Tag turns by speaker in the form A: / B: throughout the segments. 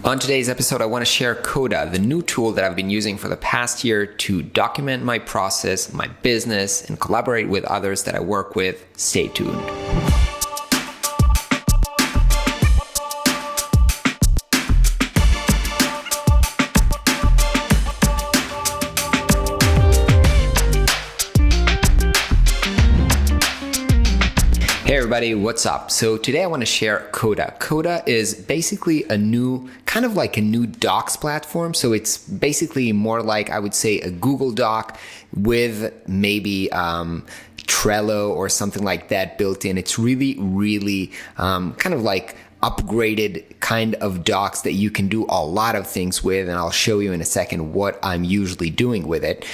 A: On today's episode, I want to share Coda, the new tool that I've been using for the past year to document my process, my business, and collaborate with others that I work with. Stay tuned. Hey everybody, what's up? So today I want to share Coda. Coda is basically a new docs platform. So it's basically more like, I would say, a Google Doc with maybe Trello or something like that built in. It's really kind of like upgraded kind of docs that you can do a lot of things with, and I'll show you in a second what I'm usually doing with it.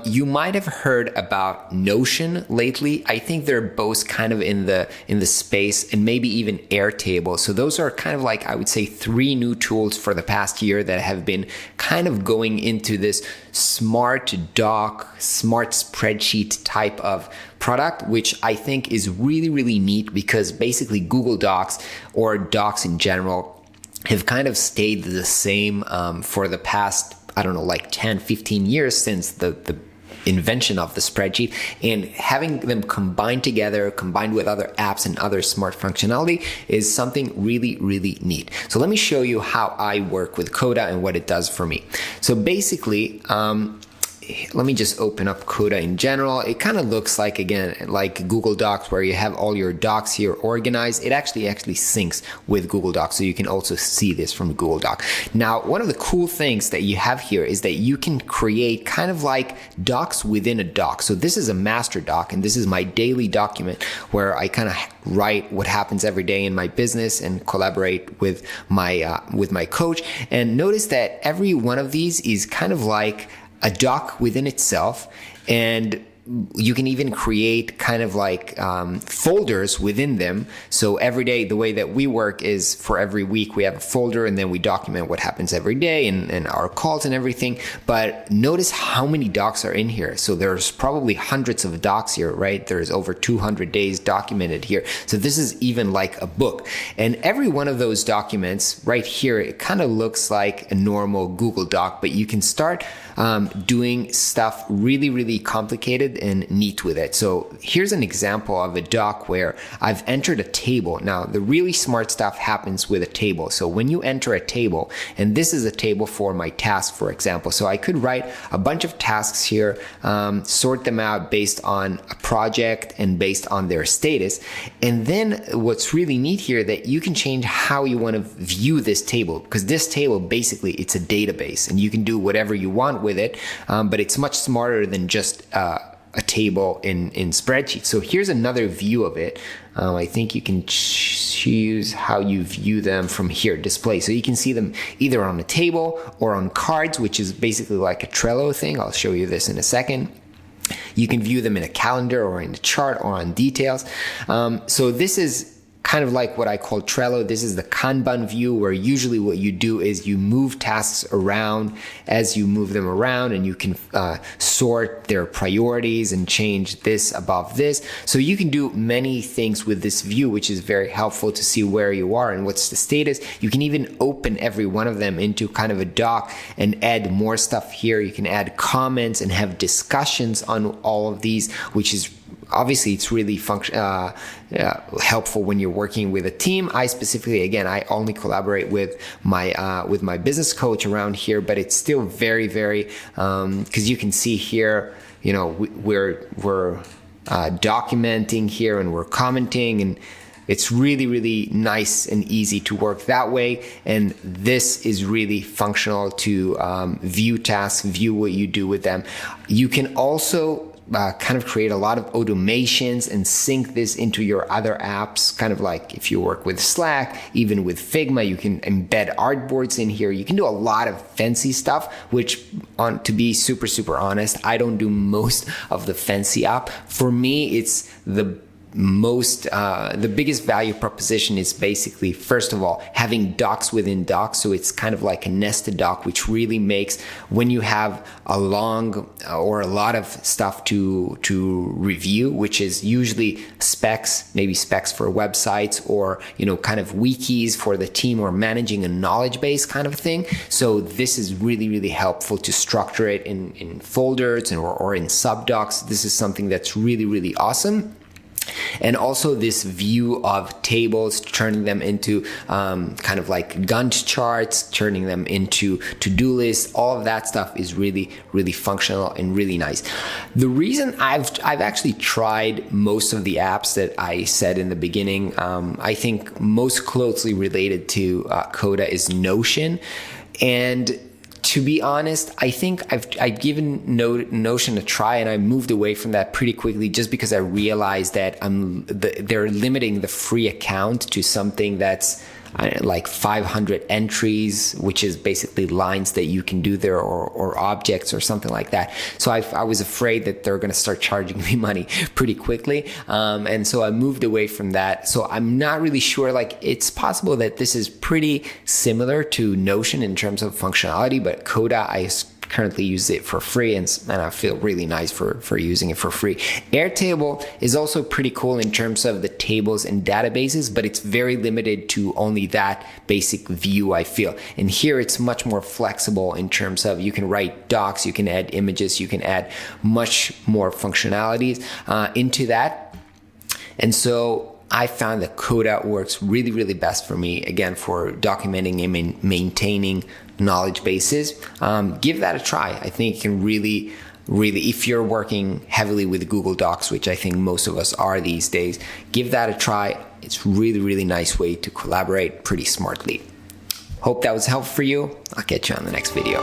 A: You might have heard about Notion lately. I think they're both kind of in the space, and maybe even Airtable. So those are kind of like, I would say, three new tools for the past year that have been kind of going into this smart doc, smart spreadsheet type of product, which I think is really neat, because basically Google Docs or docs in general have kind of stayed the same for the past, I don't know, like 10, 15 years since the invention of the spreadsheet, and having them combined together, combined with other apps and other smart functionality, is something really neat. So let me show you how I work with Coda and what it does for me. So basically, let me just open up Coda in general. It kind of looks like, again, like Google Docs, where you have all your docs here organized. It actually syncs with Google Docs, so you can also see this from Google Doc. Now, one of the cool things that you have here is that you can create kind of like docs within a doc. So this is a master doc, and this is my daily document where I kind of write what happens every day in my business and collaborate with my coach. And notice that every one of these is kind of like a doc within itself, and you can even create kind of like folders within them. So every day, the way that we work is for every week we have a folder, and then we document what happens every day and our calls and everything. But notice how many docs are in here. So there's probably hundreds of docs here, right? There's over 200 days documented here. So this is even like a book. And every one of those documents right here, it kind of looks like a normal Google Doc, but you can start doing stuff really complicated and neat with it. So here's an example of a doc where I've entered a table. Now, the really smart stuff happens with a table. So when you enter a table, and this is a table for my task, for example. So I could write a bunch of tasks here, sort them out based on a project and based on their status. And then what's really neat here, that you can change how you want to view this table, because this table, basically, it's a database, and you can do whatever you want with it, but it's much smarter than just a table in spreadsheets. So here's another view of it. I think you can choose how you view them from here, display. So you can see them either on a table or on cards, which is basically like a Trello thing. I'll show you this in a second. You can view them in a calendar or in a chart or on details. So this is kind of like what I call Trello. This is the Kanban view, where usually what you do is you move tasks around as you move them around, and you can sort their priorities and change this above this. So you can do many things with this view, which is very helpful to see where you are and what's the status. You can even open every one of them into kind of a doc and add more stuff here. You can add comments and have discussions on all of these, which is obviously, it's really helpful when you're working with a team. I specifically, again, I only collaborate with my business coach around here, but it's still very because you can see here, you know, we're documenting here and we're commenting, and it's really nice and easy to work that way. And this is really functional to view tasks, view what you do with them. You can also kind of create a lot of automations and sync this into your other apps, kind of like if you work with Slack, even with Figma, you can embed artboards in here. You can do a lot of fancy stuff, which, to be super honest, I don't do most of the fancy app. For me, it's the the biggest value proposition is basically, first of all, having docs within docs. So it's kind of like a nested doc, which really makes, when you have a long or a lot of stuff to review, which is usually specs, maybe specs for websites, or kind of wikis for the team, or managing a knowledge base kind of thing. So this is really helpful to structure it in folders or in subdocs. This is something that's really awesome. And also this view of tables, turning them into kind of like Gantt charts, turning them into to-do lists, all of that stuff is really functional and really nice. The reason I've actually tried most of the apps that I said in the beginning, I think most closely related to Coda is Notion. And to be honest, I think I've given Notion a try, and I moved away from that pretty quickly, just because I realized that they're limiting the free account to something that's like 500 entries, which is basically lines that you can do there, or objects or something like that. So I was afraid that they're going to start charging me money pretty quickly. And so I moved away from that. So I'm not really sure, like, it's possible that this is pretty similar to Notion in terms of functionality, but Coda, I currently use it for free, and I feel really nice for using it for free. Airtable is also pretty cool in terms of the tables and databases, but it's very limited to only that basic view, I feel. And here it's much more flexible in terms of, you can write docs, you can add images, you can add much more functionalities into that. And so I found that Coda works really best for me, again, for documenting and maintaining knowledge bases. Give that a try. I think it can really, if you're working heavily with Google Docs, which I think most of us are these days, give that a try. It's really nice way to collaborate pretty smartly. Hope that was helpful for you. I'll catch you on the next video.